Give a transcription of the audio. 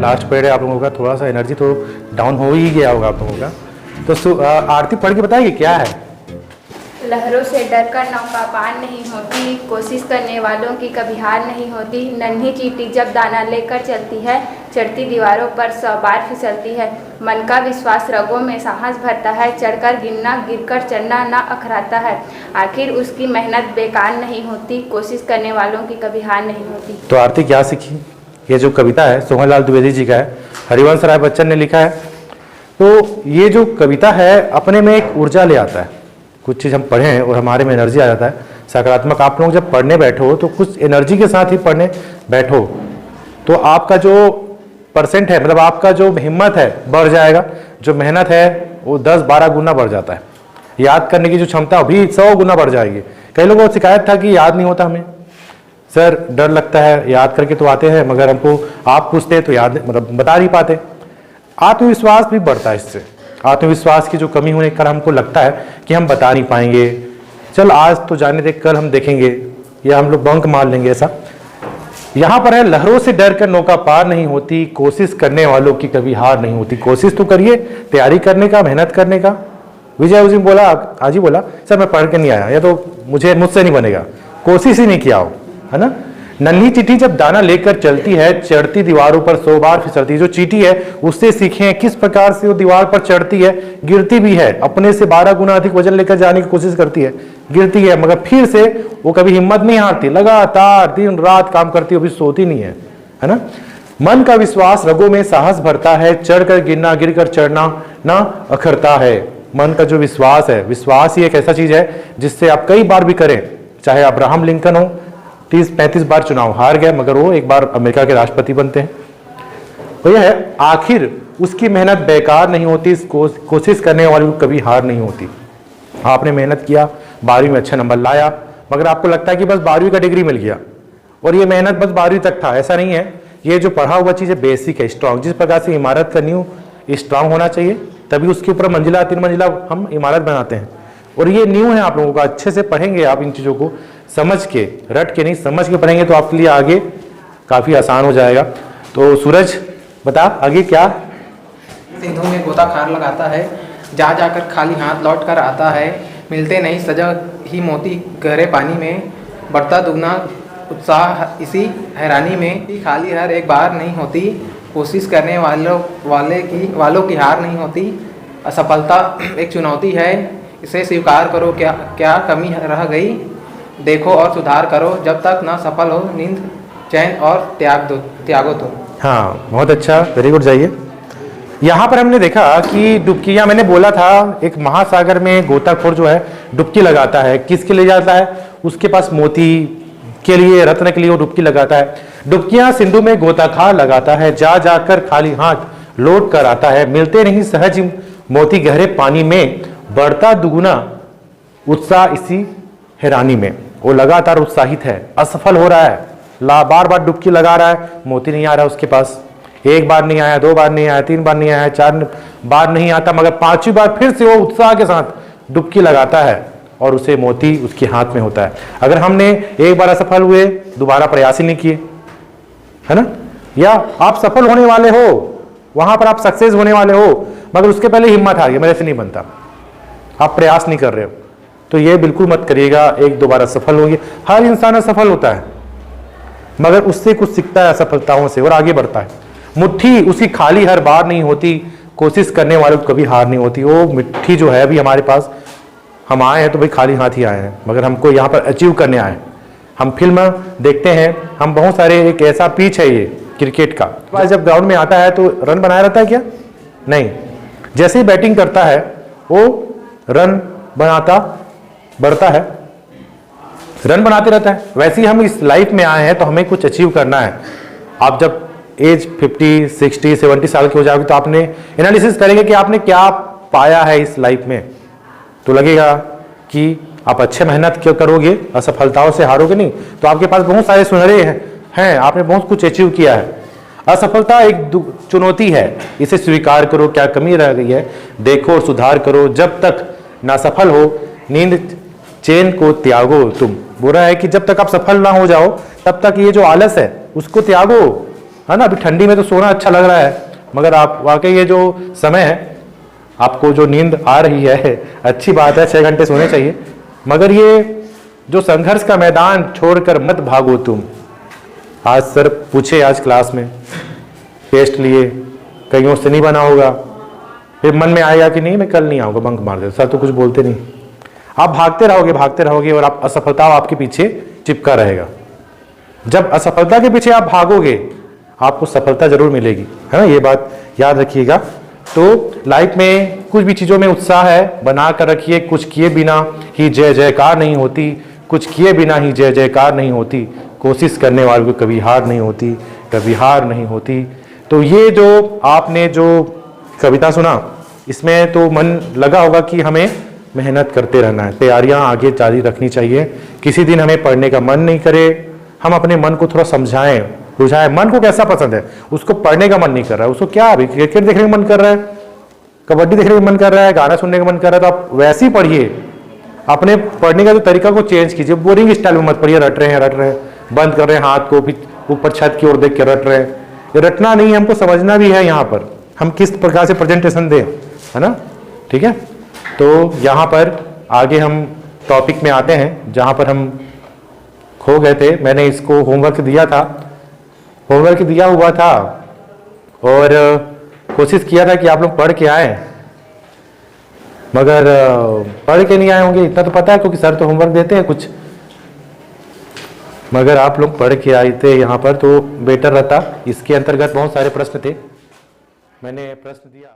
Last period है आप लोगों का, थोड़ा सा एनर्जी तो डाउन हो ही गया होगा आप लोगों का। तो आरती पढ़ के बताइए क्या है। लहरों से डरकर नौका पार नहीं होती, कोशिश करने वालों की कभी हार नहीं होती। नन्ही चींटी जब दाना लेकर चलती है, चढ़ती दीवारों पर 100 बार फिसलती है। मन का विश्वास रगों में साहस भरता है, चढ़कर गिरना गिरकर चढ़ना ना अखराता है। आखिर उसकी मेहनत बेकार नहीं होती, कोशिश करने वालों की कभी हार नहीं होती। तो आरती क्या सीखी? ये जो कविता है सोहनलाल द्विवेदी जी का है, हरिवंश राय बच्चन ने लिखा है। तो ये जो कविता है अपने में एक ऊर्जा ले आता है, कुछ चीज़ हम पढ़ें और हमारे में एनर्जी आ जाता है सकारात्मक। आप लोग जब पढ़ने बैठो तो कुछ एनर्जी के साथ ही पढ़ने बैठो, तो आपका जो परसेंट है, मतलब आपका जो हिम्मत है बढ़ जाएगा, जो मेहनत है वो 10-12 गुना बढ़ जाता है। याद करने की जो क्षमता भी 100 गुना बढ़ जाएगी। कई लोगों को शिकायत था कि याद नहीं होता हमें, सर डर लगता है, याद करके तो आते हैं मगर हमको आप पूछते तो याद मतलब बता नहीं पाते। आत्मविश्वास भी बढ़ता है इससे। आत्मविश्वास की जो कमी होने का हमको लगता है कि हम बता नहीं पाएंगे, चल आज तो जाने दे, कल हम देखेंगे, या हम लोग बंक मार लेंगे, ऐसा। यहाँ पर है लहरों से डर कर नौका पार नहीं होती, कोशिश करने वालों की कभी हार नहीं होती। कोशिश तो करिए, तैयारी करने का, मेहनत करने का। विजय उस दिन बोला, आज ही बोला, सर मैं पढ़ के नहीं आया, या तो मुझसे नहीं बनेगा, कोशिश ही नहीं किया हो, है ना। नन्ही चींटी जब दाना लेकर चलती है, चढ़ती दीवारों पर 100 बार फिसलती है। जो चींटी है उससे सीखें किस प्रकार से वो दीवार पर चढ़ती है, गिरती भी है, अपने से 12 गुना अधिक वजन लेकर जाने की कोशिश करती है, गिरती है, मगर फिर से वो कभी हिम्मत नहीं हारती, लगातार दिन रात काम करती है, अभी सोती नहीं है ना। मन का विश्वास रगों में साहस भरता है, चढ़कर गिरना गिरकर चढ़ना ना अखरता है। मन का जो विश्वास है, विश्वास ही एक ऐसा चीज है जिससे आप कई बार भी करें, चाहे अब्राहम लिंकन हो, 30-35 बार चुनाव हार गए मगर वो एक बार अमेरिका के राष्ट्रपति बनते हैं। तो यह है, आखिर उसकी मेहनत बेकार नहीं होती, कोशिश करने वाली कभी हार नहीं होती। आपने मेहनत किया, 12वीं में अच्छा नंबर लाया, मगर आपको लगता है कि बस 12वीं का डिग्री मिल गया और ये मेहनत बस 12वीं तक था, ऐसा नहीं है। ये जो पढ़ा हुआ चीज़ है बेसिक है, स्ट्रांग। जिस प्रकार से इमारत का नींव स्ट्रांग होना चाहिए, तभी उसके ऊपर मंजिला 3 मंजिला हम इमारत बनाते हैं, और ये नींव है आप लोगों का। अच्छे से पढ़ेंगे आप इन चीज़ों को, समझ के, रट के नहीं, समझ के पढ़ेंगे तो आपके लिए आगे काफ़ी आसान हो जाएगा। तो सूरज बता आगे क्या। सिंधु में गोता खार लगाता है, जा जाकर खाली हाथ लौट कर आता है। मिलते नहीं सजा ही मोती गहरे पानी में, बढ़ता दुगना उत्साह इसी हैरानी में। खाली हार एक बार नहीं होती, कोशिश करने वालों की हार नहीं होती। असफलता एक चुनौती है, इसे स्वीकार करो, क्या कमी रह गई, देखो और सुधार करो, जब तक ना सफल हो नींद चैन और त्यागो तो। हाँ बहुत अच्छा, वेरी गुड। जाइए, यहाँ पर हमने देखा कि डुबकियाँ, मैंने बोला था एक महासागर में गोताखोर जो है डुबकी लगाता है, किसके लिए जाता है, उसके पास मोती के लिए, रत्न के लिए वो डुबकी लगाता है। डुबकियाँ सिंधु में गोताखार लगाता है, जा जाकर खाली हाथ लौट कर आता है। मिलते नहीं सहज मोती गहरे पानी में, बढ़ता दुगुना उत्साह इसी हैरानी में। वो लगातार उत्साहित है, असफल हो रहा है, बार बार डुबकी लगा रहा है, मोती नहीं आ रहा उसके पास। 1 बार नहीं आया, 2 बार नहीं आया, 3 बार नहीं आया, 4 बार नहीं आता, मगर 5वीं बार फिर से वो उत्साह के साथ डुबकी लगाता है और उसे मोती उसके हाथ में होता है। अगर हमने 1 बार असफल हुए, दोबारा प्रयास ही नहीं किए, है ना, या आप सफल होने वाले हो, वहां पर आप सक्सेस होने वाले हो, मगर उसके पहले हिम्मत हार गई, मेरे से नहीं बनता, आप प्रयास नहीं कर रहे हो, तो ये बिल्कुल मत करिएगा। 1-2 बार असफल होंगे, हर इंसान असफल होता है, मगर उससे कुछ सीखता है असफलताओं से और आगे बढ़ता है। मुट्ठी उसी खाली हर बार नहीं होती, कोशिश करने वालों को कभी हार नहीं होती। वो मिट्टी जो है अभी हमारे पास, हम आए हैं तो भाई खाली हाथ ही आए हैं, मगर हमको यहाँ पर अचीव करने आए। हम फिल्म देखते हैं, हम बहुत सारे, एक ऐसा पिच है ये क्रिकेट का, जब ग्राउंड में आता है तो रन बनाया रहता है क्या? नहीं, जैसे ही बैटिंग करता है वो रन बनाता बढ़ता है, रन बनाते रहता है। वैसे ही हम इस लाइफ में आए हैं तो हमें कुछ अचीव करना है। आप जब एज 50, 60, 70 साल के हो जाओगे तो आपने एनालिसिस करेंगे कि आपने क्या पाया है इस लाइफ में, तो लगेगा कि आप अच्छे मेहनत क्यों करोगे, असफलताओं से हारोगे नहीं, तो आपके पास बहुत सारे सुनहरे हैं, आपने बहुत कुछ अचीव किया है। असफलता एक चुनौती है, इसे स्वीकार करो, क्या कमी रह गई है देखो और सुधार करो, जब तक ना सफल हो नींद चैन को त्यागो तुम। बुरा है कि जब तक आप सफल ना हो जाओ तब तक ये जो आलस है उसको त्यागो, है ना। अभी ठंडी में तो सोना अच्छा लग रहा है, मगर आप वाकई ये जो समय है, आपको जो नींद आ रही है अच्छी बात है, 6 घंटे सोने चाहिए, मगर ये जो संघर्ष का मैदान छोड़कर मत भागो तुम। आज सर पूछे, आज क्लास में टेस्ट लिए, कईयों से नहीं बना होगा, फिर मन में आएगा कि नहीं मैं कल नहीं आऊँगा, बंक मार दे, सर तो कुछ बोलते नहीं। आप भागते रहोगे और आप असफलता आपके पीछे चिपका रहेगा। जब असफलता के पीछे आप भागोगे आपको सफलता जरूर मिलेगी, है ना, ये बात याद रखिएगा। तो लाइफ में कुछ भी चीज़ों में उत्साह है बना कर रखिए। कुछ किए बिना ही जय जयकार नहीं होती, कुछ किए बिना ही जय जयकार नहीं होती, कोशिश करने वालों को कभी हार नहीं होती, कभी हार नहीं होती। तो ये जो आपने जो कविता सुना, इसमें तो मन लगा होगा कि हमें मेहनत करते रहना है, तैयारियां आगे जारी रखनी चाहिए। किसी दिन हमें पढ़ने का मन नहीं करे, हम अपने मन को थोड़ा समझाएं, बुझाएं। मन को कैसा पसंद है, उसको पढ़ने का मन नहीं कर रहा है, उसको क्या अभी क्रिकेट देखने का मन कर रहा है, कबड्डी देखने का मन कर रहा है, गाना सुनने का मन कर रहा है, तो आप वैसे ही पढ़िए। अपने पढ़ने का जो तरीका को चेंज कीजिए, बोरिंग स्टाइल में मत पढ़िए, रट रहे हैं, बंद कर रहे हैं हाथ को, फिर ऊपर छत की ओर देख के रट रहे हैं। ये रटना नहीं है, हमको समझना भी है यहाँ पर हम किस प्रकार से प्रेजेंटेशन दें, है ना, ठीक है। तो यहाँ पर आगे हम टॉपिक में आते हैं जहाँ पर हम खो गए थे। मैंने इसको होमवर्क दिया था, होमवर्क दिया हुआ था और कोशिश किया था कि आप लोग पढ़ के आए, मगर पढ़ के नहीं आए होंगे इतना तो पता है, क्योंकि सर तो होमवर्क देते हैं कुछ, मगर आप लोग पढ़ के आए थे यहाँ पर तो बेटर रहता। इसके अंतर्गत बहुत सारे प्रश्न थे, मैंने प्रश्न दिया।